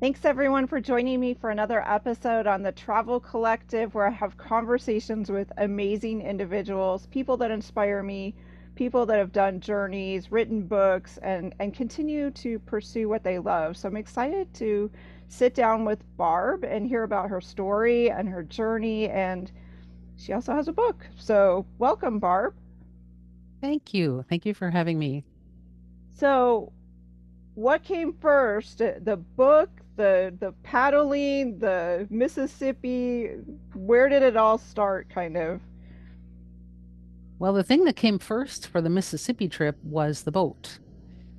Thanks everyone for joining me for another episode on the Travel Collective, where I have conversations with amazing individuals, people that inspire me, people that have done journeys, written books, and continue to pursue what they love. So I'm excited to sit down with Barb and hear about her story and her journey. And she also has a book. So welcome, Barb. Thank you. Thank you for having me. So what came first? The book, the paddling, the Mississippi? Where did it all start, kind of? Well, the thing that came first for the Mississippi trip was the boat,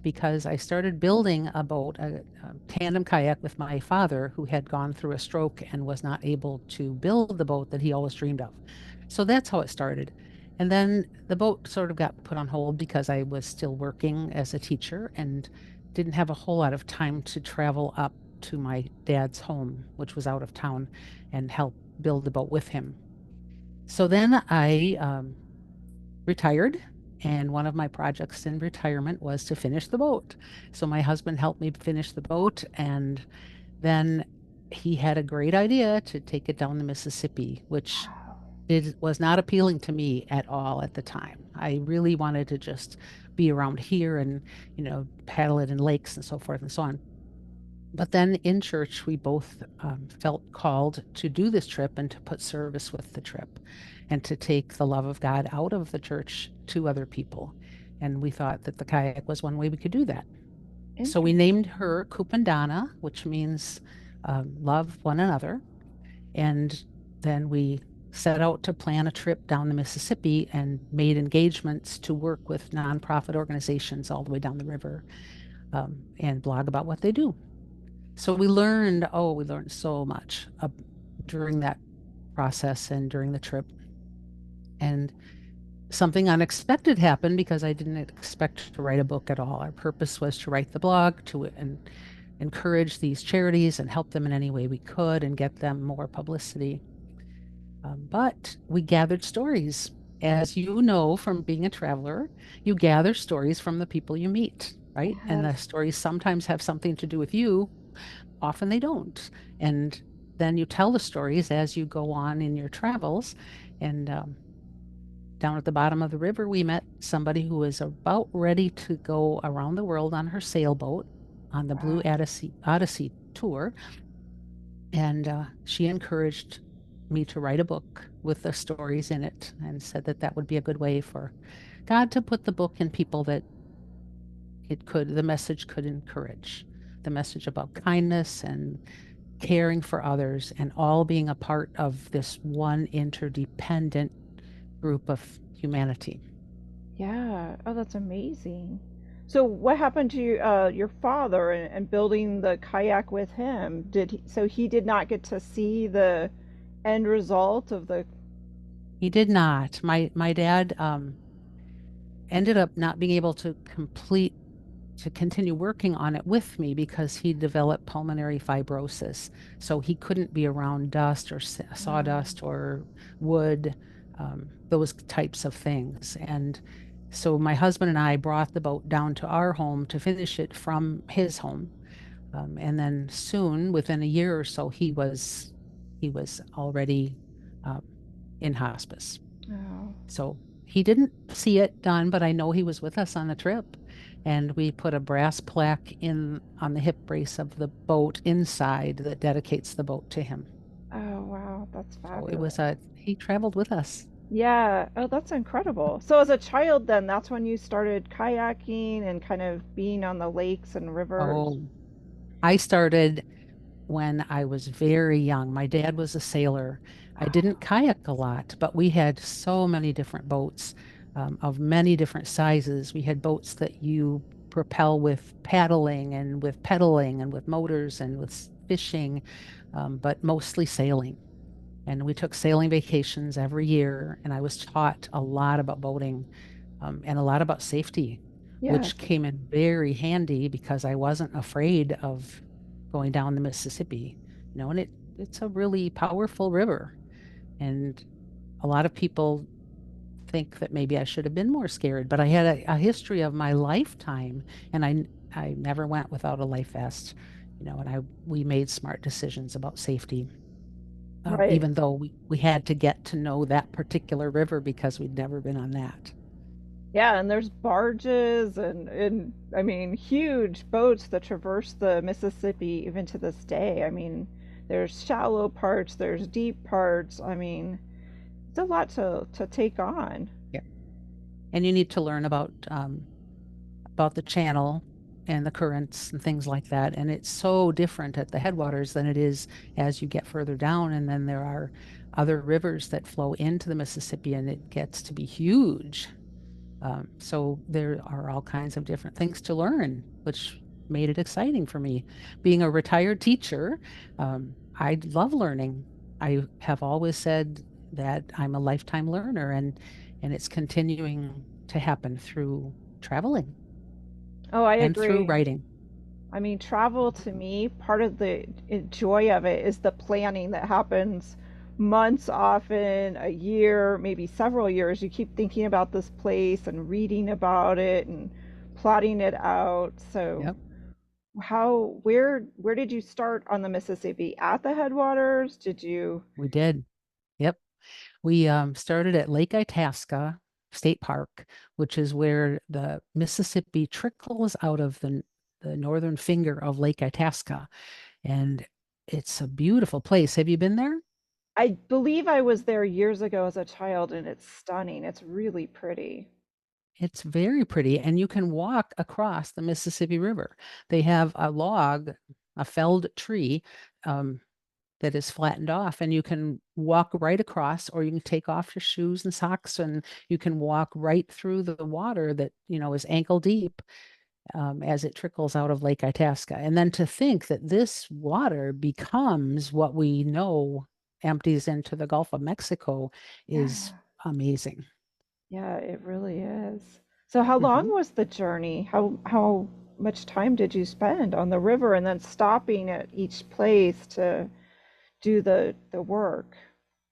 because I started building a boat, a tandem kayak with my father, who had gone through a stroke and was not able to build the boat that he always dreamed of. So that's how it started. And then the boat sort of got put on hold because I was still working as a teacher and didn't have a whole lot of time to travel up to my dad's home, which was out of town, and help build the boat with him. So then I retired, and one of my projects in retirement was to finish the boat. So my husband helped me finish the boat, and then he had a great idea to take it down the Mississippi, which it was not appealing to me at all at the time. I really wanted to just be around here and, paddle it in lakes and so forth and so on. But then in church, we both felt called to do this trip and to put service with the trip and to take the love of God out of the church to other people. And we thought that the kayak was one way we could do that. So we Interesting. named her Kupandana, which means love one another. And then we set out to plan a trip down the Mississippi and made engagements to work with nonprofit organizations all the way down the river, and blog about what they do. So we learned so much during that process and during the trip. And something unexpected happened because I didn't expect to write a book at all. Our purpose was to write the blog, and encourage these charities and help them in any way we could and get them more publicity. But we gathered stories. As you know from being a traveler, you gather stories from the people you meet, right? And the Yes. stories sometimes have something to do with you, often they don't. And then you tell the stories as you go on in your travels. And down at the bottom of the river, we met somebody who was about ready to go around the world on her sailboat on the Blue Wow. Odyssey tour. And she encouraged me to write a book with the stories in it and said that that would be a good way for God to put the book in people that the message could encourage, the message about kindness and caring for others and all being a part of this one interdependent group of humanity. Yeah. Oh, that's amazing. So, what happened to your father and building the kayak with him? So he did not get to see the end result of the. He did not. My dad ended up not being able to continue working on it with me because he developed pulmonary fibrosis. So he couldn't be around dust or Oh, sawdust or wood, those types of things. And so my husband and I brought the boat down to our home to finish it from his home. And then soon, within a year or so, he was already um, in hospice. oh, So he didn't see it done, but I know he was with us on the trip. And we put a brass plaque in on the hip brace of the boat inside that dedicates the boat to him. oh, wow, that's So fabulous. he traveled with us. Yeah. Oh, that's incredible. So, as a child, then that's when you started kayaking and kind of being on the lakes and rivers. Oh, I started when I was very young. My dad was a sailor. I didn't kayak a lot, but we had so many different boats, of many different sizes. We had boats that you propel with paddling and with pedaling and with motors and with fishing, but mostly sailing. And we took sailing vacations every year, and I was taught a lot about boating, and a lot about safety, Yes. which came in very handy because I wasn't afraid of going down the Mississippi. And it's a really powerful river. And a lot of people think that maybe I should have been more scared, but I had a history of my lifetime, and I never went without a life vest. And we made smart decisions about safety, Right. even though we had to get to know that particular river because we'd never been on that. Yeah, and there's barges and I mean huge boats that traverse the Mississippi even to this day. I mean, there's shallow parts, there's deep parts. I mean, it's a lot to take on. Yeah. And you need to learn about the channel and the currents and things like that. And it's so different at the headwaters than it is as you get further down. And then there are other rivers that flow into the Mississippi, and it gets to be huge. So there are all kinds of different things to learn, which made it exciting for me. Being a retired teacher, I love learning. I have always said that I'm a lifetime learner, and it's continuing to happen through traveling Oh, I and through agree. writing. I mean, travel to me, part of the joy of it is the planning that happens months, often a year, maybe several years. You keep thinking about this place and reading about it and plotting it out. So, Yep, where did you start on the Mississippi? At the headwaters? Did you? we did. Yep. We started at Lake Itasca State Park, which is where the Mississippi trickles out of the northern finger of Lake Itasca. And it's a beautiful place. Have you been there? I believe I was there years ago as a child, and it's stunning. It's really pretty. It's very pretty, and you can walk across the Mississippi River. They have a log, a felled tree, um, that is flattened off, and you can walk right across, or you can take off your shoes and socks, and you can walk right through the water that, is ankle deep, as it trickles out of Lake Itasca. And then to think that this water becomes what we know empties into the Gulf of Mexico is Yeah. amazing. Yeah, it really is. So how long Mhm. was the journey? How much time did you spend on the river and then stopping at each place to do the work?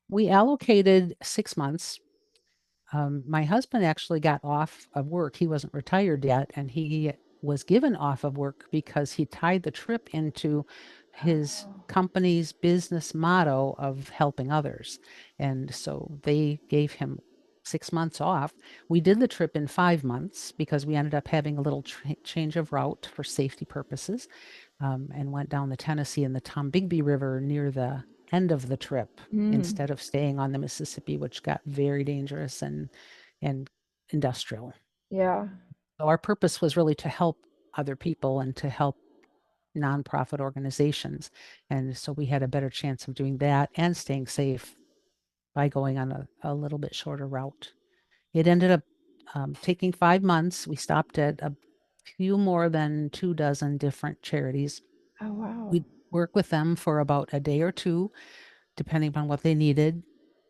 We allocated 6 months. My husband actually got off of work. He wasn't retired yet, and he was given off of work because he tied the trip into his Oh, company's business motto of helping others. And so they gave him 6 months off. We did the trip in 5 months because we ended up having a little change of route for safety purposes, and went down the Tennessee and the Tombigbee River near the end of the trip mm, instead of staying on the Mississippi, which got very dangerous and industrial. yeah. So our purpose was really to help other people and to help nonprofit organizations. And so we had a better chance of doing that and staying safe by going on a little bit shorter route. It ended up taking 5 months. We stopped at a few more than 2 dozen different charities. Oh, wow. We'd work with them for about a day or two, depending upon what they needed.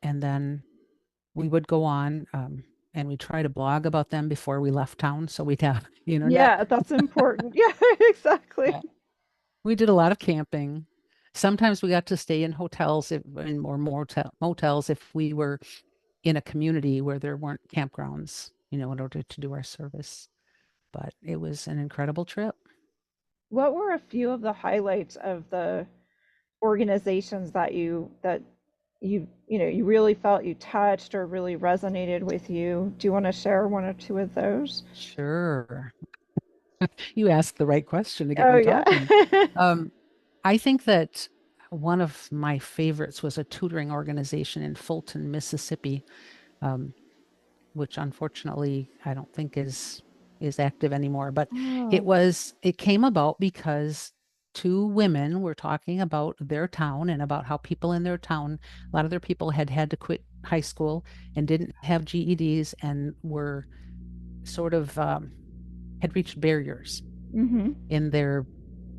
And then we would go on, and we try to blog about them before we left town. So we'd have the internet. Yeah, that's important. Yeah, exactly. Yeah. We did a lot of camping. Sometimes we got to stay in hotels or motels if we were in a community where there weren't campgrounds, in order to do our service. But it was an incredible trip. What were a few of the highlights of the organizations that you really felt you touched or really resonated with you? Do you want to share one or two of those? Sure. You asked the right question to get Oh me yeah. talking. Um, I think that one of my favorites was a tutoring organization in Fulton, Mississippi, um, which unfortunately I don't think is active anymore. But Oh. it came about because two women were talking about their town and about how people in their town, a lot of their people had had to quit high school and didn't have GEDs and were sort of had reached barriers Mm-hmm. in their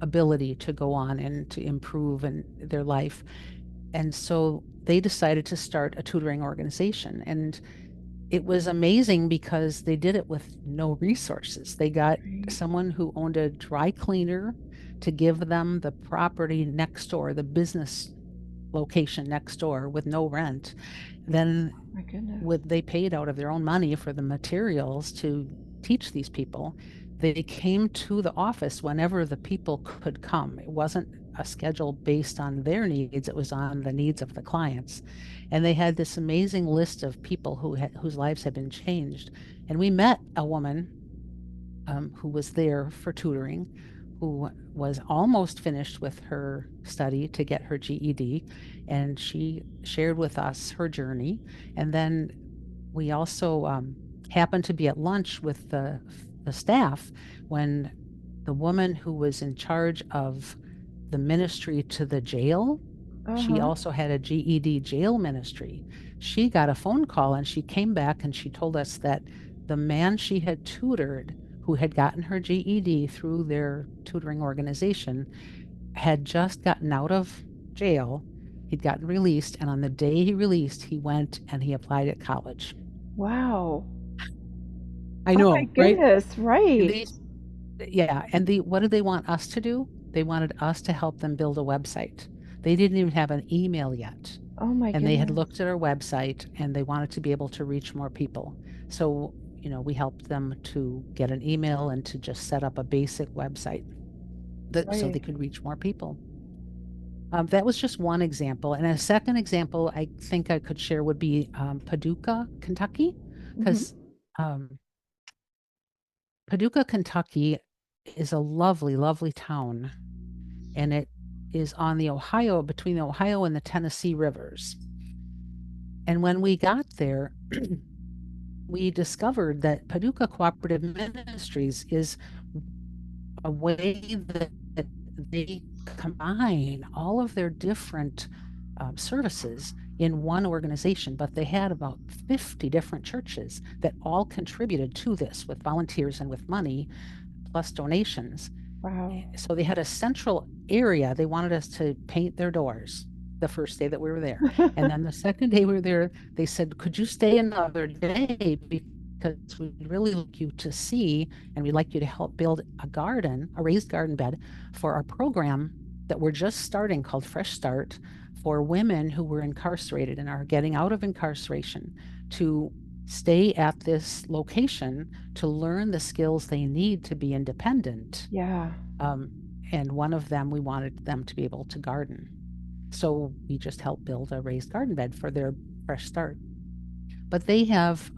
ability to go on and to improve in their life. And so they decided to start a tutoring organization. And it was amazing because they did it with no resources. They got Right. someone who owned a dry cleaner to give them the property next door, the business location next door with no rent. Then Oh my goodness. they paid out of their own money for the materials to teach these people. they came to the office whenever the people could come. It wasn't a schedule based on their needs, it was on the needs of the clients. And they had this amazing list of people whose lives had been changed. And we met a woman who was there for tutoring, who was almost finished with her study to get her GED. And she shared with us her journey. And then we also happened to be at lunch with the staff when the woman who was in charge of the ministry to the jail, she Uh-huh. also had a GED jail ministry. She got a phone call and she came back and she told us that the man she had tutored, who had gotten her GED through their tutoring organization, had just gotten out of jail. He'd gotten released, and on the day he released, he went and he applied at college. Wow. I Oh my know, right? goodness, And right. yeah, and what did they want us to do? They wanted us to help them build a website. They didn't even have an email yet. Oh my And they had goodness. looked at our website and they wanted to be able to reach more people. So, we helped them to get an email and to just set up a basic website so they Right. could reach more people. That was just one example. And a second example I think I could share would be Paducah, Kentucky, Hmm. because Paducah, Kentucky is a lovely, lovely town, and it is on the Ohio, between the Ohio and the Tennessee rivers. And when we got there, we discovered that Paducah Cooperative Ministries is a way that they combine all of their different services in one organization, but they had about 50 different churches that all contributed to this with volunteers and with money, plus donations. Wow. So they had a central area. They wanted us to paint their doors the first day that we were there. And then the second day we were there, they said, could you stay another day? Because we'd really like you to see, and we'd like you to help build a garden, a raised garden bed for our program that we're just starting called Fresh Start for women who were incarcerated and are getting out of incarceration to stay at this location to learn the skills they need to be independent. Yeah. Um, and one of them, we wanted them to be able to garden. So we just helped build a raised garden bed for their Fresh Start. But they have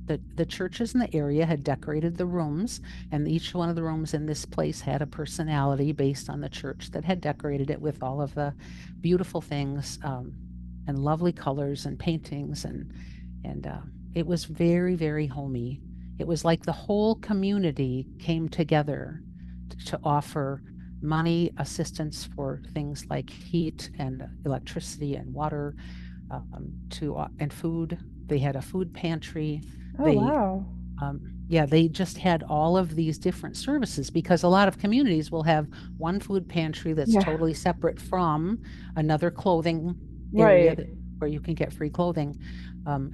the churches in the area had decorated the rooms, and each one of the rooms in this place had a personality based on the church that had decorated it with all of the beautiful things and lovely colors and paintings, and it was very, very homey. It was like the whole community came together to offer money assistance for things like heat and electricity and water, and food. They had a food pantry. Oh They wow. yeah, they just had all of these different services because a lot of communities will have one food pantry that's Yeah. totally separate from another clothing area Right. where you can get free clothing.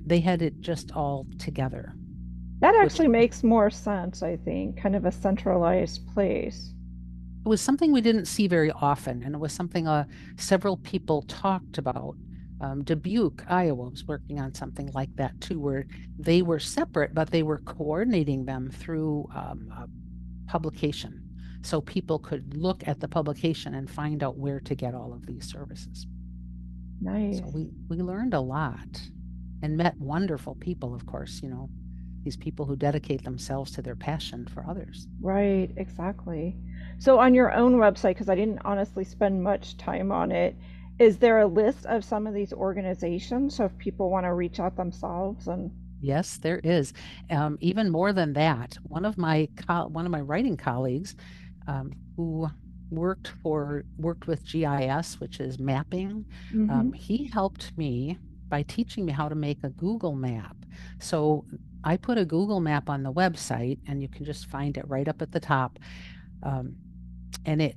They had it just all together, That which actually makes more sense, I think. Kind of a centralized place. it was something we didn't see very often, and it was something several people talked about. Dubuque, Iowa was working on something like that too, where they were separate, but they were coordinating them through a publication. So people could look at the publication and find out where to get all of these services. So Nice. we learned a lot and met wonderful people, of course, these people who dedicate themselves to their passion for others. Right, exactly. So on your own website, because I didn't honestly spend much time on it, is there a list of some of these organizations so if people want to reach out themselves and Yes, there is. Even more than that, one of my writing colleagues, who worked with GIS, which is mapping, hmm. he helped me by teaching me how to make a Google map. So I put a Google map on the website, and you can just find it right up at the top. Um, and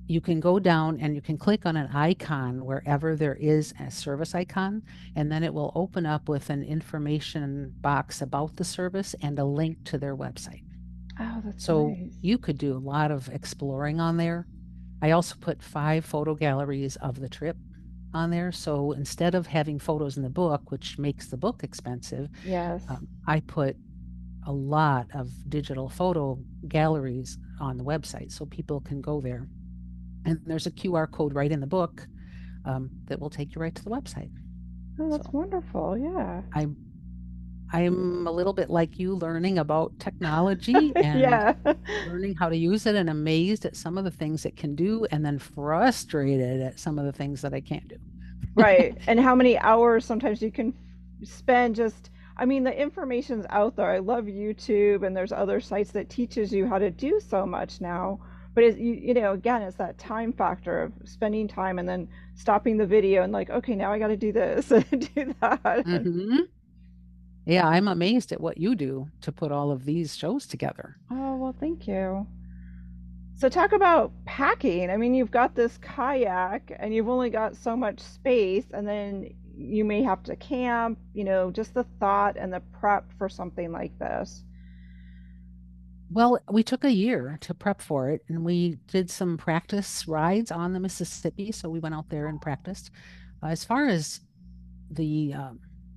you can go down and you can click on an icon wherever there is a service icon, and then it will open up with an information box about the service and a link to their website. Oh, that's So nice. you could do a lot of exploring on there. I also put 5 photo galleries of the trip on there. So instead of having photos in the book, which makes the book expensive, Yes. I put a lot of digital photo galleries on the website, so people can go there. And there's a QR code right in the book that will take you right to the website. Oh, that's So wonderful. Yeah. I I'm a little bit like you, learning about technology and Yeah. learning how to use it, and amazed at some of the things it can do, and then frustrated at some of the things that I can't do. Right. And how many hours sometimes you can spend just, I mean, the information's out there. I love YouTube, and there's other sites that teaches you how to do so much now. But again, it's that time factor of spending time and then stopping the video and like, okay, now I got to do this and do that. Hmm. Yeah, I'm amazed at what you do to put all of these shows together. Oh, well, thank you. So talk about packing. I mean, you've got this kayak and you've only got so much space, and then you may have to camp, just the thought and the prep for something like this. Well, we took a year to prep for it, and we did some practice rides on the Mississippi. So we went out there and practiced. As far as the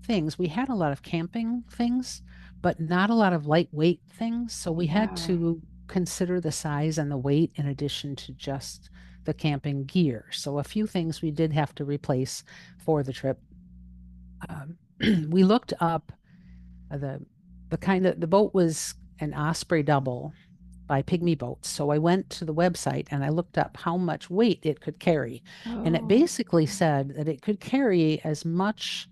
things, we had a lot of camping things, but not a lot of lightweight things. So we had Yeah. to consider the size and the weight in addition to just the camping gear. So a few things we did have to replace for the trip. Um, we looked up the the boat was an Osprey double by Pygmy Boats. So I went to the website and I looked up how much weight it could carry. And it Oh, basically said that it could carry as much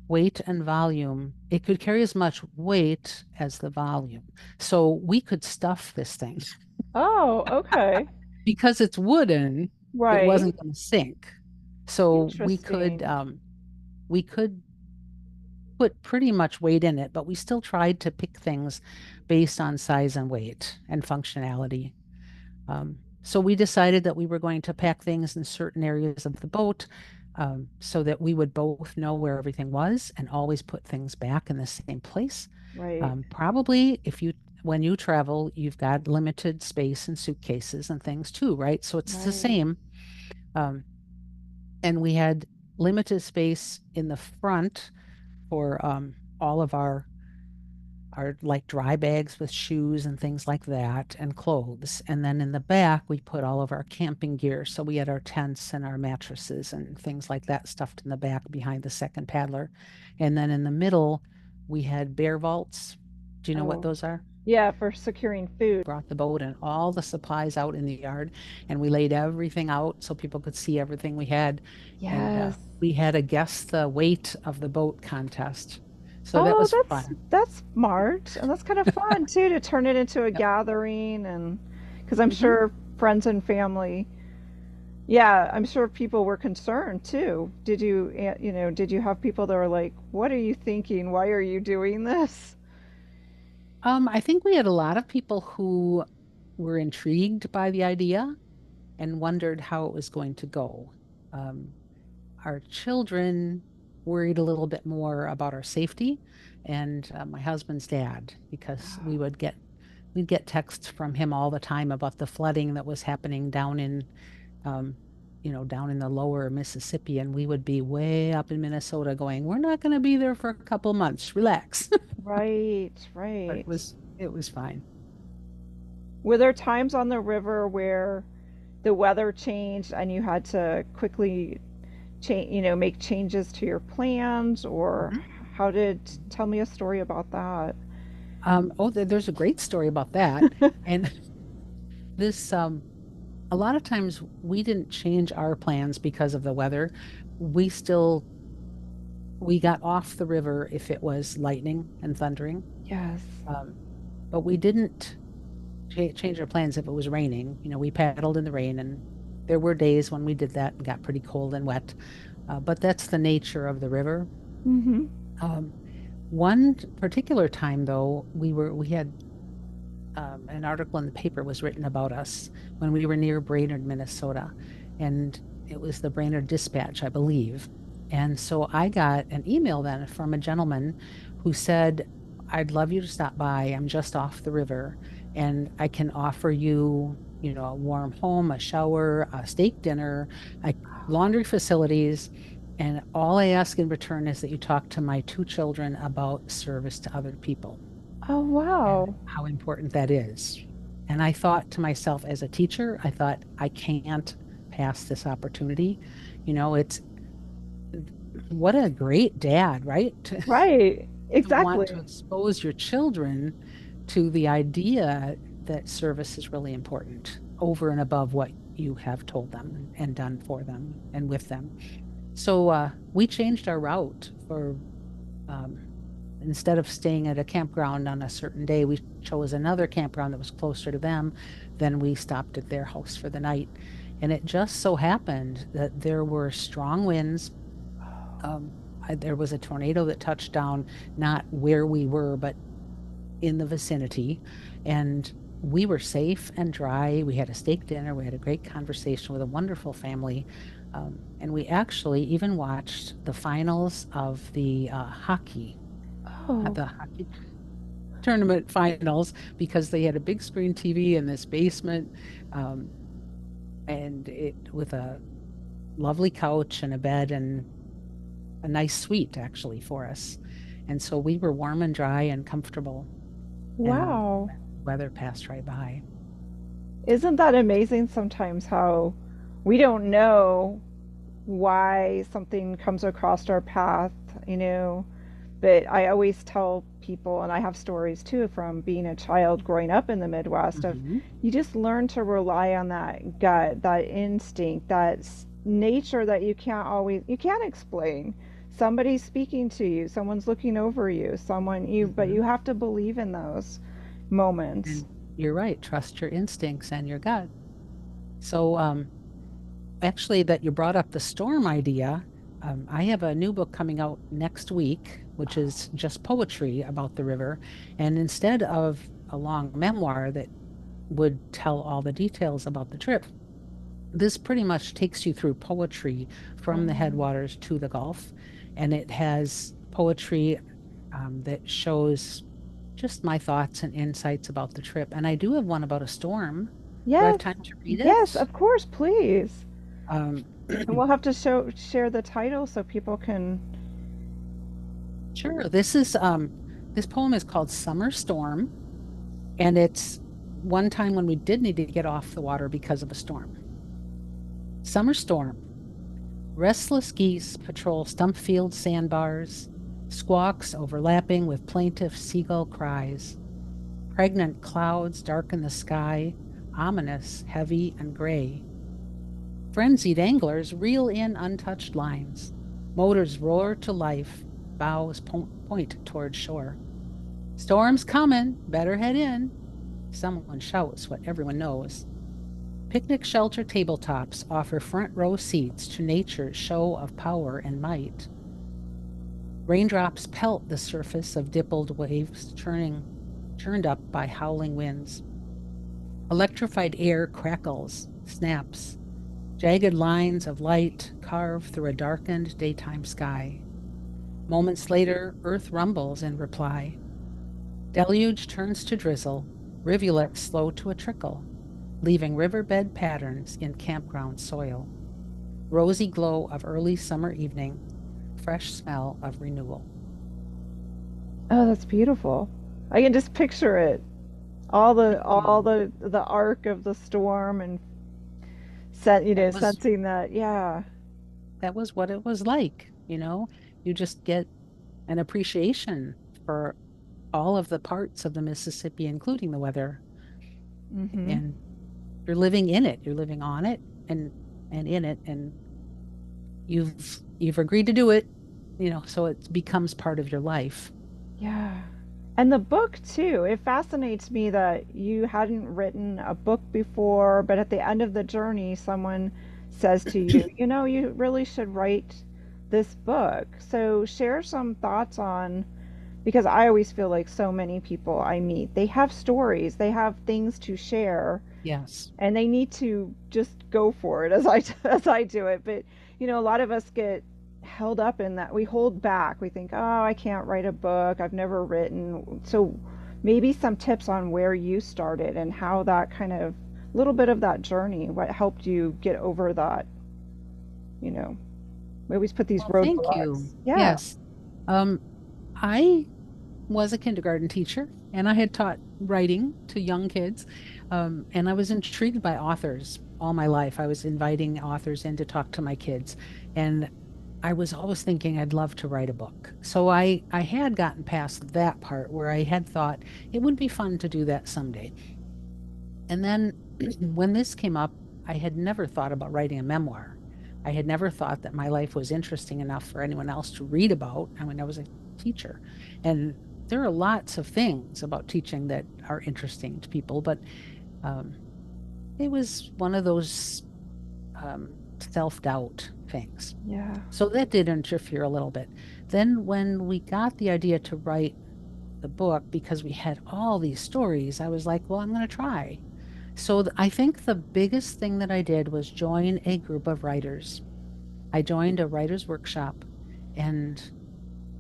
weight and volume. It could carry as much weight as the volume. So we could stuff this thing. oh, okay. Because it's wooden, it Right. wasn't going to sink. So Interesting. we could put pretty much weight in it, but we still tried to pick things based on size and weight and functionality. So we decided that we were going to pack things in certain areas of the boat, so that we would both know where everything was and always put things back in the same place. Right. Probably when you travel, you've got limited space in suitcases and things too, right? So it's the Right. same. Um, and we had limited space in the front for all of our like dry bags with shoes and things like that and clothes. And then in the back, we put all of our camping gear. So we had our tents and our mattresses and things like that stuffed in the back behind the second paddler. And then in the middle, we had bear vaults. Do you know what Oh, those are? yeah, for securing food. Brought the boat and all the supplies out in the yard, and we laid everything out so people could see everything we had. And Yes. we had a guess the weight of the boat contest. So that Oh, was that's fun. that's smart, and that's kind of fun too to turn it into a Yep. gathering, and because I'm Hmm. sure friends and family, yeah, I'm sure people were concerned too. Did you have people that were like, "What are you thinking? Why are you doing this?" I think we had a lot of people who were intrigued by the idea and wondered how it was going to go. Um, our children worried a little bit more about our safety, and my husband's dad, because we'd get texts from him all the time about the flooding that was happening um, down in the lower Mississippi, and we would be way up in Minnesota going, "We're not going to be there for a couple months. Relax." Right, But right. it was fine. Were there times on the river where the weather changed and you had to quickly make changes to your plans, or Mhm. tell me a story about that. There's a great story about that. And this, a lot of times we didn't change our plans because of the weather. We still, we got off the river if it was lightning and thundering. Yes. Um, but we didn't change our plans if it was raining. We paddled in the rain, and there were days when we did that and got pretty cold and wet. But that's the nature of the river. Mm-hmm. Um, one particular time, though, we had an article in the paper was written about us when we were near Brainerd, Minnesota, and it was the Brainerd Dispatch, I believe. And so I got an email then from a gentleman who said, "I'd love you to stop by. I'm just off the river, and I can offer you, a warm home, a shower, a steak dinner, laundry facilities." And all I ask in return is that you talk to my two children about service to other people. Oh, and wow. how important that is. And I thought to myself as a teacher, I thought, I can't pass this opportunity. It's what a great dad, right? Right. To want to Exactly. expose your children to the idea that service is really important over and above what you have told them and done for them and with them. So we changed our route for um, instead of staying at a campground on a certain day, we chose another campground that was closer to them. Then we stopped at their house for the night. And it just so happened that there were strong winds. There was a tornado that touched down not where we were, but in the vicinity. And we were safe and dry. We had a steak dinner. We had a great conversation with a wonderful family. And we actually even watched the finals of Oh, the hockey tournament finals because they had a big screen TV in this basement, um, and it with a lovely couch and a bed and a nice suite actually for us. And so we were warm and dry and comfortable, and wow. weather passed right by. Isn't that amazing sometimes how we don't know why something comes across our path, you know? But I always tell people, and I have stories too from being a child growing up in the Midwest, of Hmm. you just learn to rely on that gut, that instinct, that nature that you can't explain. Somebody's speaking to you, someone's looking over you, but Hmm. you have to believe in those moments. And you're right. Trust your instincts and your gut. So, actually, that you brought up the storm idea. I have a new book coming out next week, which is just poetry about the river. And instead of a long memoir that would tell all the details about the trip, this pretty much takes you through poetry from the Um, headwaters to the Gulf. And it has poetry that shows just my thoughts and insights about the trip. And I do have one about a storm. Do I have yes, time to read yes, it? of course, please. Um, And we'll have to share the title so people can. Sure. This poem is called Summer Storm, and it's one time when we did need to get off the water because of a storm. Summer storm. Restless geese patrol Stumpfield sandbars, squawks overlapping with plaintive seagull cries. Pregnant clouds darken the sky, ominous, heavy, and gray. Frenzied anglers reel in untouched lines. Motors roar to life, bows point toward shore. Storm's coming, better head in. Someone shouts what everyone knows. Picnic shelter tabletops offer front row seats to nature's show of power and might. Raindrops pelt the surface of dippled waves, churned up by howling winds. Electrified air crackles, snaps, jagged lines of light carve through a darkened daytime sky. Moments later, earth rumbles in reply. Deluge turns to drizzle, rivulets slow to a trickle, leaving riverbed patterns in campground soil. Rosy glow of early summer evening, fresh smell of renewal. Oh, that's beautiful. I can just picture it. All the Thank you. the arc of the storm and That was sensing that. Yeah. that was what it was like. You just get an appreciation for all of the parts of the Mississippi, including the weather, Mm-hmm. and you're living in it, you're living on it and in it, and you've agreed to do it, so it becomes part of your life. Yeah. And the book too. It fascinates me that you hadn't written a book before, but at the end of the journey, someone says to you, you know, you really should write this book. So share some thoughts on, because I always feel like so many people I meet, they have stories, they have things to share, Yes. and they need to just go for it as as I do it. But a lot of us get held up in that. We hold back. We think, oh, I can't write a book, I've never written. So maybe some tips on where you started and how that kind of little bit of that journey, what helped you get over that. you know we always put these Well, thank roadblocks. you. Yeah. Yes. Um, I was a kindergarten teacher, And I had taught writing to young kids, and I was intrigued by authors all my life. I was inviting authors in to talk to my kids, and I was always thinking I'd love to write a book. So I had gotten past that part where I had thought it would be fun to do that someday. And then when this came up, I had never thought about writing a memoir. I had never thought that my life was interesting enough for anyone else to read about. I mean, I was a teacher, and there are lots of things about teaching that are interesting to people, but um, it was one of those self-doubt things. Yeah. So that did interfere a little bit. Then when we got the idea to write the book, because we had all these stories, I was like, well, I'm going to try. So I think the biggest thing that I did was join a group of writers. I joined a writer's workshop, and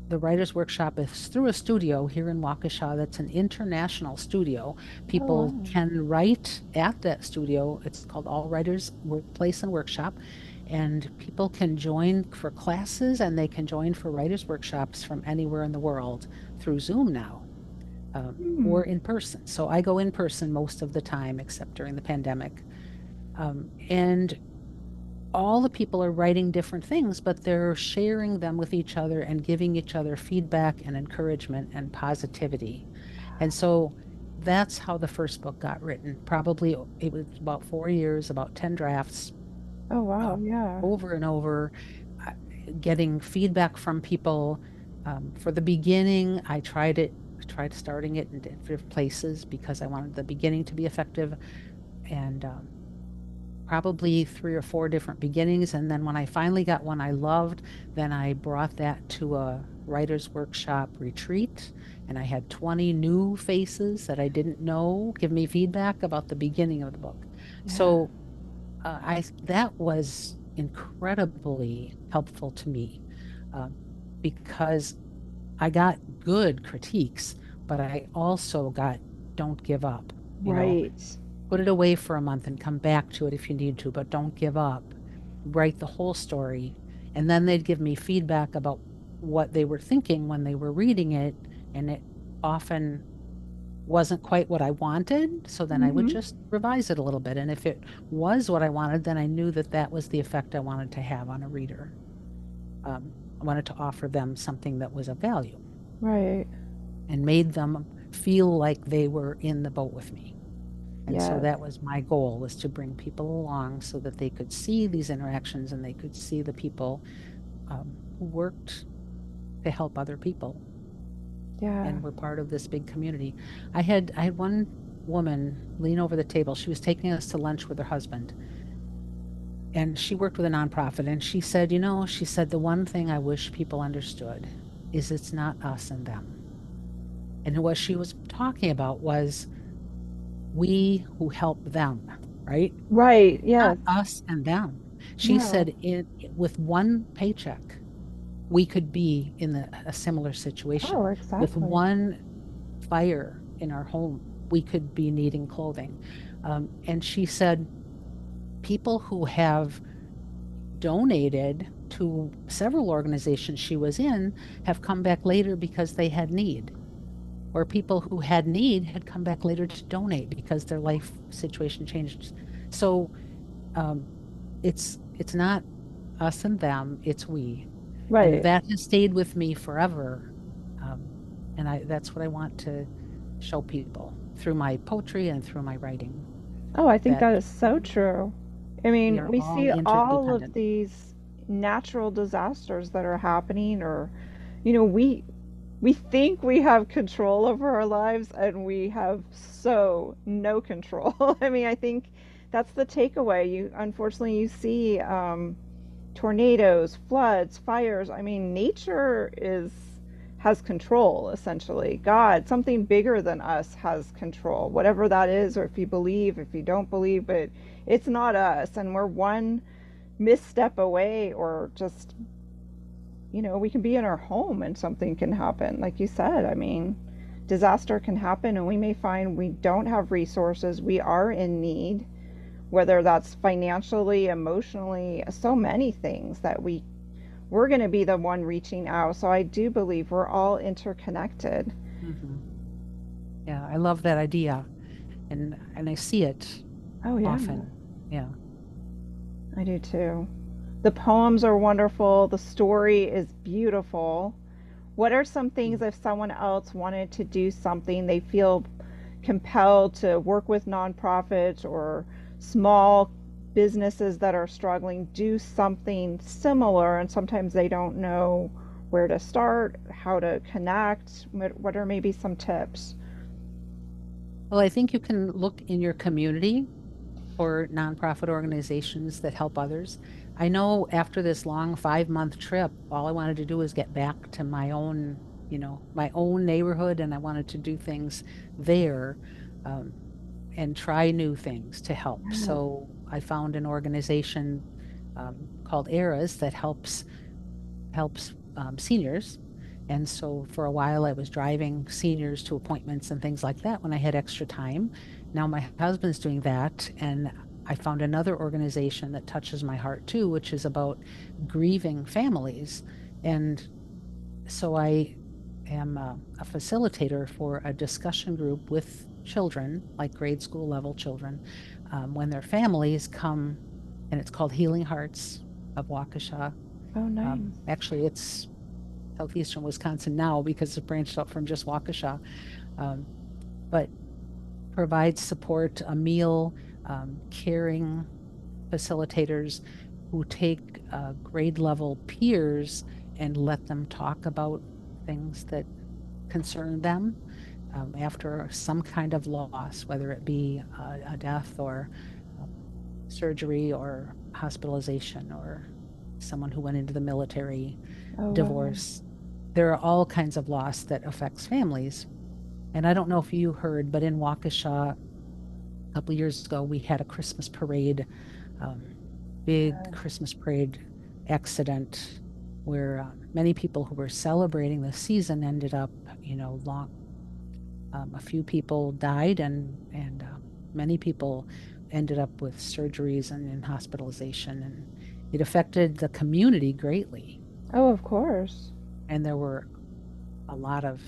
the writer's workshop is through a studio here in Waukesha that's an international studio. Oh, People wow. can write at that studio. It's called All Writers Workplace and Workshop. And people can join for classes and they can join for writers' workshops from anywhere in the world through Zoom now, Hmm. or in person. So I go in person most of the time, except during the pandemic. And all the people are writing different things, but they're sharing them with each other and giving each other feedback and encouragement and positivity. And so that's how the first book got written. Probably it was about 4 years, about 10 drafts, Oh, wow. uh, Yeah. over and over, uh, getting feedback from people. For the beginning, I tried starting it in different places because I wanted the beginning to be effective, and probably 3 or 4 different beginnings. And then when I finally got one I loved, then I brought that to a writer's workshop retreat. And I had 20 new faces that I didn't know give me feedback about the beginning of the book. Yeah. So that was incredibly helpful to me, uh, because I got good critiques, but I also got don't give up, you know, Right. put it away for a month and come back to it if you need to, but don't give up. Write the whole story. And then they'd give me feedback about what they were thinking when they were reading it. And it often wasn't quite what I wanted. So then I would Hmm. just revise it a little bit. And if it was what I wanted, then I knew that that was the effect I wanted to have on a reader. I wanted to offer them something that was of value Right. and made them feel like they were in the boat with me. And so Yes. that was my goal, was to bring people along so that they could see these interactions and they could see the people who worked to help other people Yeah. and were part of this big community. I had one woman lean over the table. She was taking us to lunch with her husband, and she worked with a nonprofit. And she said, she said, the one thing I wish people understood is it's not us and them. And what she was talking about was we who help them, right? Right. Not Yes. us and them. She No. said with one paycheck, we could be in a similar Oh, situation. With exactly. one fire in our home, we could be needing clothing. And she said, people who have donated to several organizations she was in have come back later because they had need, or people who had need had come back later to donate because their life situation changed. So um, it's not us and them, it's we. And Right. that has stayed with me forever. Um, and that's what I want to show people through my poetry and through my writing, Oh, I think that that is so true. I we mean, are we all see all of interdependent. these natural disasters that are happening, or, we think we have control over our lives and we have so no control. I mean, I think that's the takeaway. Unfortunately, you see tornadoes, floods, fires. I mean, nature is has control essentially. God, something bigger than us has control. Whatever that is, or if you believe, if you don't believe, but it's not us, and we're one misstep away, or just, we can be in our home and something can happen. Like you said, I mean, disaster can happen and we may find we don't have resources, we are in need, whether that's financially, emotionally, so many things that we're going to be the one reaching out. So I do believe we're all interconnected. Hmm. Yeah, I love that idea, and I see it Oh, yeah, often. Yeah. I do too. The poems are wonderful. The story is beautiful. What are some things Mm. if someone else wanted to do something, they feel compelled to work with nonprofits or small businesses that are struggling, do something similar, and sometimes they don't know where to start, how to connect? What are maybe some tips? Well, I think you can look in your community for nonprofit organizations that help others. I know after this long 5-month trip, all I wanted to do was get back to my own, my own neighborhood, and I wanted to do things there, um, and try new things to help. Yeah. So I found an organization called ERAS that helps seniors. And so for a while, I was driving seniors to appointments and things like that when I had extra time. Now my husband's doing that. And I found another organization that touches my heart too, which is about grieving families. And so I am a facilitator for a discussion group with children, like grade school level children, when their families come, and it's called Healing Hearts of Waukesha. Oh, nice. Actually, it's southeastern Wisconsin now because it's branched out from just Waukesha, um, but provides support, a meal, caring facilitators who take grade level peers and let them talk about things that concern them after some kind of loss, whether it be a death or um, surgery or hospitalization or someone who went into the military, Oh, wow. divorce. There are all kinds of loss that affects families. And I don't know if you heard, but in Waukesha a couple of years ago, we had a Christmas parade, um, big Christmas parade accident where many people who were celebrating the season ended up, long. A few people died, and many people ended up with surgeries and in hospitalization, and it affected the community greatly. Oh, of course. And there were a lot of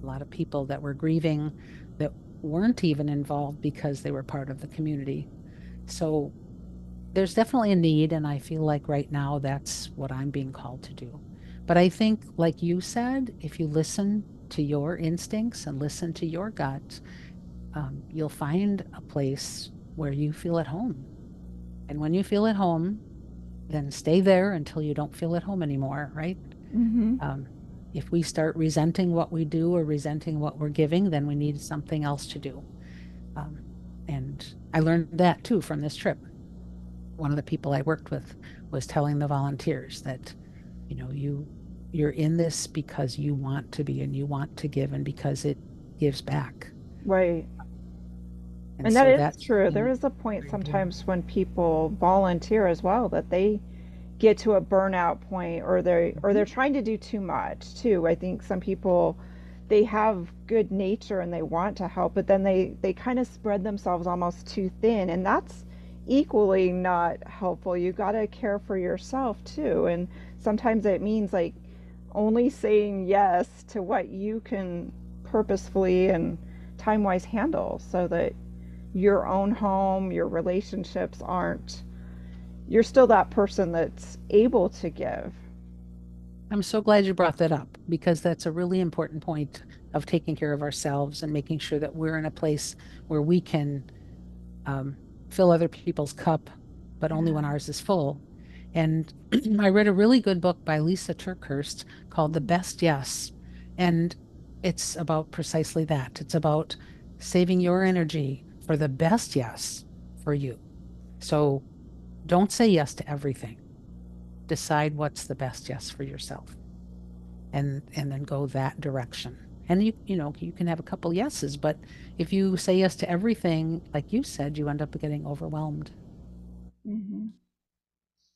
a lot of people that were grieving that weren't even involved because they were part of the community. So there's definitely a need, and I feel like right now that's what I'm being called to do. But I think, like you said, if you listen to your instincts and listen to your gut, you'll find a place where you feel at home. And when you feel at home, then stay there until you don't feel at home anymore, right? Mm-hmm. Um, if we start resenting what we do or resenting what we're giving, then we need something else to do. Um, and I learned that too from this trip. One of the people I worked with was telling the volunteers that, you're in this because you want to be and you want to give and because it gives back. Right. And And that so is that's true. There been is a point very important. sometimes when people volunteer as well that they get to a burnout point, or they're Mhm. trying to do too much too. I think some people, they have good nature and they want to help, but then they kind of spread themselves almost too thin, and that's equally not helpful. You got to care for yourself too, and sometimes it means like only saying yes to what you can purposefully and time wise handle, so that your own home, your relationships aren't, you're still that person that's able to give. I'm so glad you brought that up because that's a really important point of taking care of ourselves and making sure that we're in a place where we can um, fill other people's cup, but only when ours is full. And I read a really good book by Lisa Turkhurst called The Best Yes. And it's about precisely that. It's about saving your energy for the best yes for you. So don't say yes to everything. Decide what's the best yes for yourself and then go that direction. And you can have a couple yeses, but if you say yes to everything, like you said, you end up getting overwhelmed. Mm-hmm.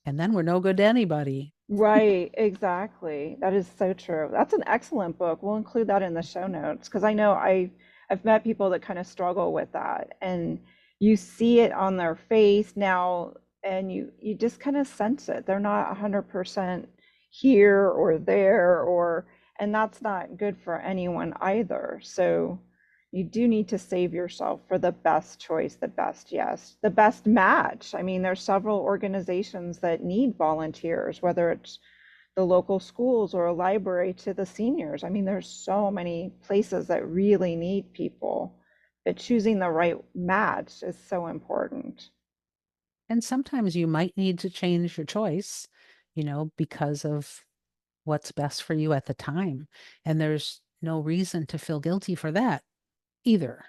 And then we're no good to anybody. Right, exactly. That is so true. That's an excellent book. We'll include that in the show notes because I know I've met people that kind of struggle with that, and you see it on their face now, and you just kind of sense it. They're not 100% here or there, or, and that's not good for anyone either. So You do need to save yourself for the best choice, the best yes, the best match. I mean, there's several organizations that need volunteers, whether it's the local schools or a library to the seniors. I mean, there's so many places that really need people, but choosing the right match is so important. And sometimes you might need to change your choice, because of what's best for you at the time. And there's no reason to feel guilty for that either.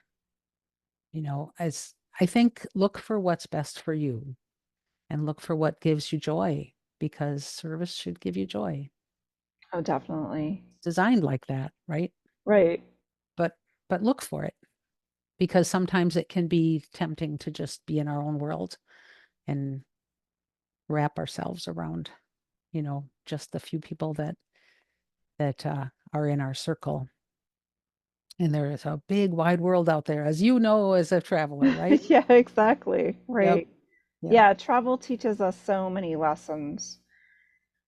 As I think, look for what's best for you and look for what gives you joy, because service should give you joy. Oh, definitely. It's designed like that, right? Right. But look for it, because sometimes it can be tempting to just be in our own world and wrap ourselves around, just the few people that are in our circle. And there is a big wide world out there, as you know, as a traveler, right? Yeah, exactly. Yep. Right. Yep. Yeah, travel teaches us so many lessons.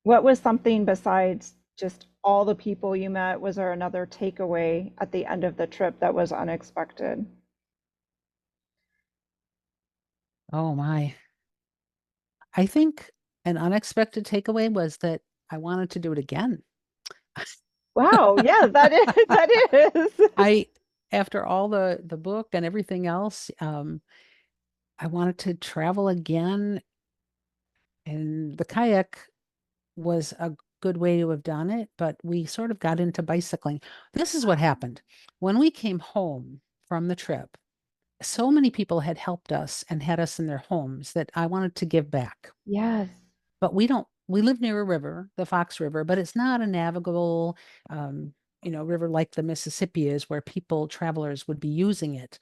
What was something besides just all the people you met? Was there another takeaway at the end of the trip that was unexpected? Oh my. I think an unexpected takeaway was that I wanted to do it again. Wow, yeah, that is that is. I, after all the book and everything else, I wanted to travel again, and the kayak was a good way to have done it, but we sort of got into bicycling. This is what happened. When we came home from the trip, so many people had helped us and had us in their homes that I wanted to give back. Yes. But we live near a river, the Fox River, but it's not a navigable, um, river like the Mississippi is, where travelers would be using it.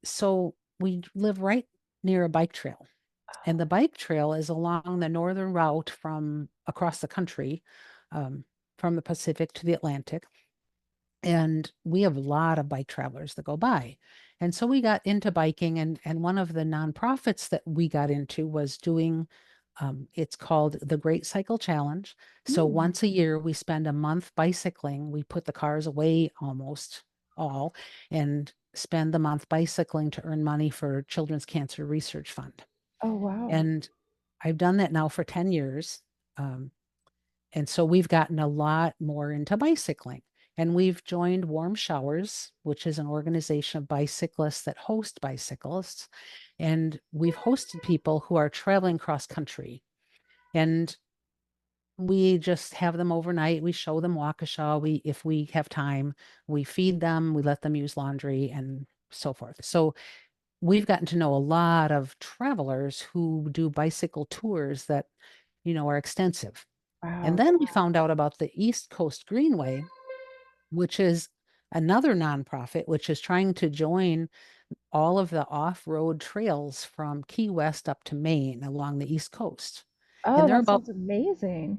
So we live right near a bike trail. And the bike trail is along the northern route from across the country, um, from the Pacific to the Atlantic. And we have a lot of bike travelers that go by. And so we got into biking, and one of the nonprofits that we got into was doing, it's called the Great Cycle Challenge. So Mm. once a year, we spend a month bicycling. We put the cars away almost all and spend the month bicycling to earn money for Children's Cancer Research Fund. Oh, wow. And I've done that now for 10 years. Um, and so we've gotten a lot more into bicycling. And we've joined Warm Showers, which is an organization of bicyclists that host bicyclists. And we've hosted people who are traveling cross country. And we just have them overnight. We show them Waukesha. If we have time, we feed them, we let them use laundry and so forth. So we've gotten to know a lot of travelers who do bicycle tours that, are extensive. And Wow. then we found out about the East Coast Greenway, which is another nonprofit, which is trying to join all of the off-road trails from Key West up to Maine along the East Coast. Oh, And they're that about sounds amazing.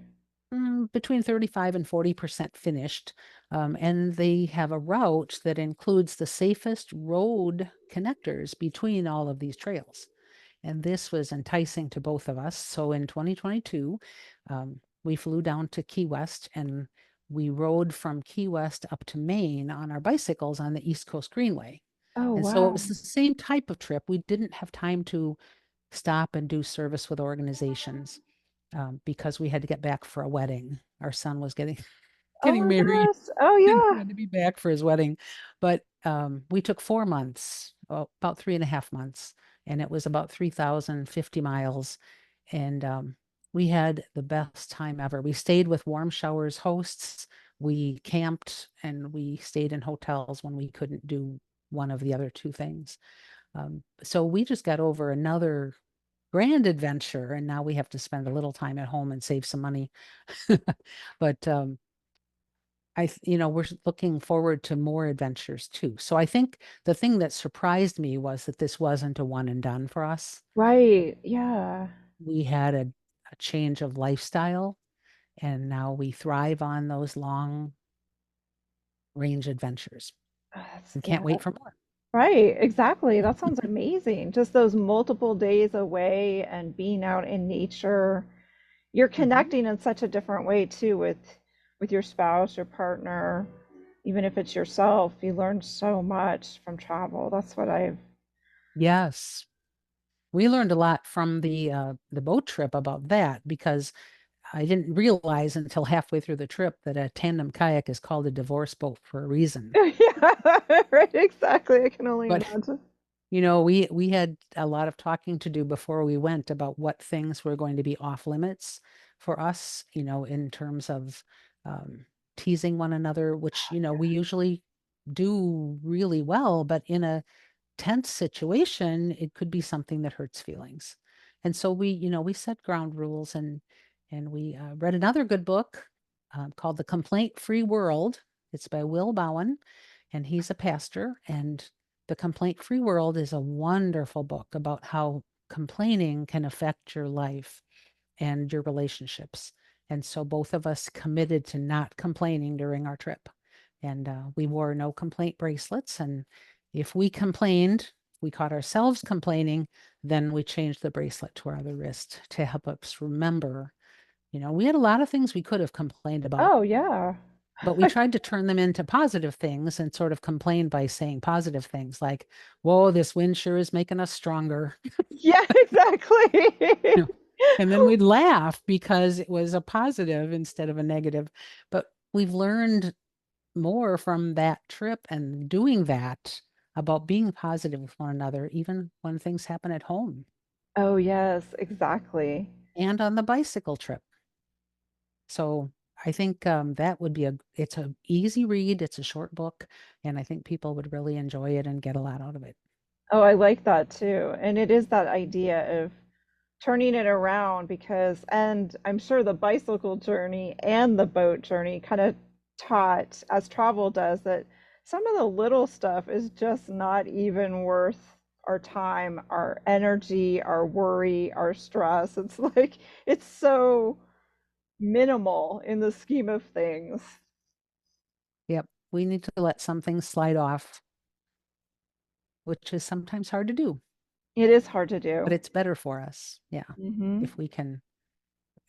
between 35 and 40% finished. And they have a route that includes the safest road connectors between all of these trails. And this was enticing to both of us. So in 2022, we flew down to Key West and we rode from Key West up to Maine on our bicycles on the East Coast Greenway. Oh, And so it wow. was the same type of trip. We didn't have time to stop and do service with organizations, because we had to get back for a wedding. Our son was getting Oh getting my married gosh. Oh, and he yeah. had to be back for his wedding. But we took 4 months, about 3.5 months, and it was about 3,050 miles. And we had the best time ever. We stayed with Warm Showers hosts. We camped and we stayed in hotels when we couldn't do one of the other two things. So we just got over another grand adventure, and now we have to spend a little time at home and save some money. But we're looking forward to more adventures too. So I think the thing that surprised me was that this wasn't a one and done for us. Right. Yeah. We had a change of lifestyle, and now we thrive on those long range adventures Oh, that's, and yeah, can't wait for more. right. Exactly. That sounds amazing. Just those multiple days away and being out in nature. You're Mhm. connecting in such a different way too with your spouse, your partner. even if it's yourself, you learn so much from travel. That's what I've Yes. We learned a lot from the boat trip about that because I didn't realize until halfway through the trip that a tandem kayak is called a divorce boat for a reason. Yeah, right, exactly. I can only But imagine. we had a lot of talking to do before we went about what things were going to be off limits for us, in terms of um, teasing one another, which, we usually do really well, but in a tense situation, it could be something that hurts feelings. And so we set ground rules, and we read another good book called The Complaint-Free World. It's by Will Bowen, and he's a pastor. And The Complaint-Free World is a wonderful book about how complaining can affect your life and your relationships. And so both of us committed to not complaining during our trip. And we wore no complaint bracelets. And if we complained, we caught ourselves complaining, then we changed the bracelet to our other wrist to help us remember. We had a lot of things we could have complained about, Oh, yeah. but we tried to turn them into positive things and sort of complain by saying positive things like, whoa, this wind sure is making us stronger. Yeah, exactly. You know, and then we'd laugh because it was a positive instead of a negative. But we've learned more from that trip and doing that about being positive with one another, even when things happen at home Oh, yes, exactly. and on the bicycle trip. So I think that would be it's a easy read. It's a short book, and I think people would really enjoy it and get a lot out of it. Oh, I like that too. And it is that idea of turning it around because, and I'm sure the bicycle journey and the boat journey kind of taught, as travel does, that some of the little stuff is just not even worth our time, our energy, our worry, our stress. It's like, it's so minimal in the scheme of things. Yep. We need to let some things slide off, which is sometimes hard to do, It is hard to but do. it's better for us. Yeah. Hmm. If we can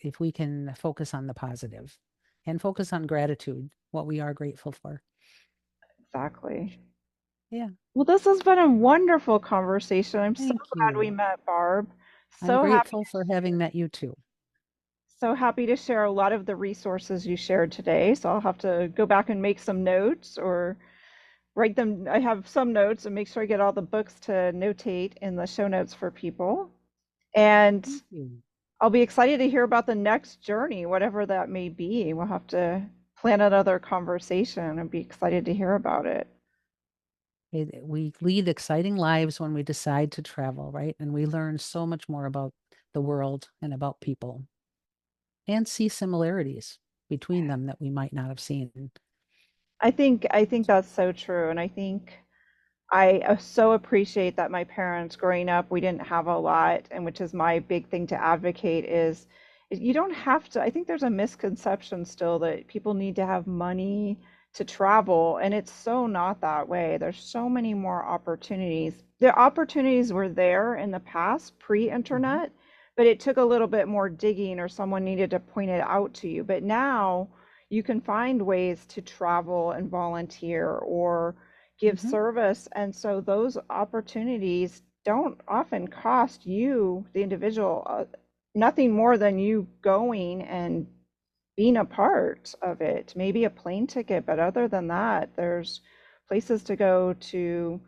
if we can focus on the positive and focus on gratitude, what we are grateful for. Exactly. Yeah. Well, this has been a wonderful conversation. I'm so Thank glad we you. met, Barb. I'm So happy, grateful for having met you too. so happy to share a lot of the resources you shared today. So I'll have to go back and make some notes or write them. I have some notes and make sure I get all the books to notate in the show notes for people. And Thank you. I'll be excited to hear about the next journey, whatever that may be. We'll have to plan another conversation and be excited to hear about it. We lead exciting lives when we decide to travel, right? And we learn so much more about the world and about people and see similarities between them that we might not have seen. I think that's so true, and I think I so appreciate that my parents growing up, we didn't have a lot, and which is my big thing to advocate is you don't have to. I think there's a misconception still that people need to have money to travel, and it's so not that way. There's so many more opportunities. The opportunities were there in the past, Mhm. pre-internet, but it took a little bit more digging or someone needed to point it out to you. But now you can find ways to travel and volunteer or give Mhm. service. And so those opportunities don't often cost you, the individual, nothing more than you going and being a part of it. Maybe a plane ticket, but other than that, there's places to go to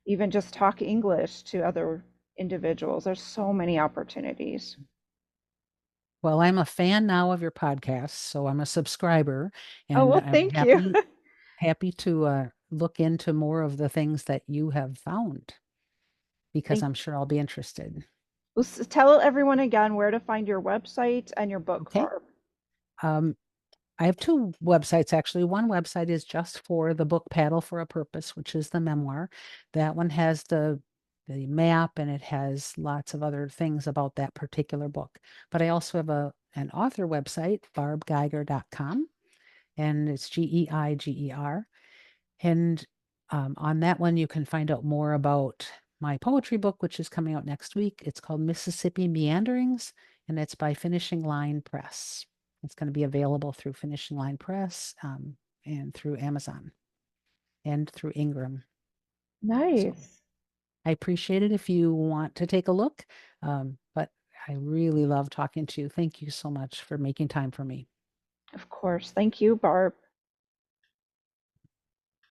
even just talk English to other individuals. There's so many opportunities. Well, I'm a fan now of your podcast, so I'm a subscriber, Oh, and well, I'm thank you. happy to look into more of the things that you have found because Thank I'm sure I'll be interested. well, tell everyone again where to find your website and your book, Okay. Barb. Um, I have two websites actually. One website is just for the book Paddle for a Purpose, which is the memoir. That one has the map and it has lots of other things about that particular book. But I also have an author website, barbgeiger.com, and it's Geiger. And on that one, you can find out more about my poetry book, which is coming out next week. It's called Mississippi Meanderings, and it's by Finishing Line Press. It's going to be available through Finishing Line Press and through Amazon. and through Ingram. So Nice. I appreciate it if you want to take a look. But I really love talking to you. Thank you so much for making time for me. Of course. Thank you, Barb.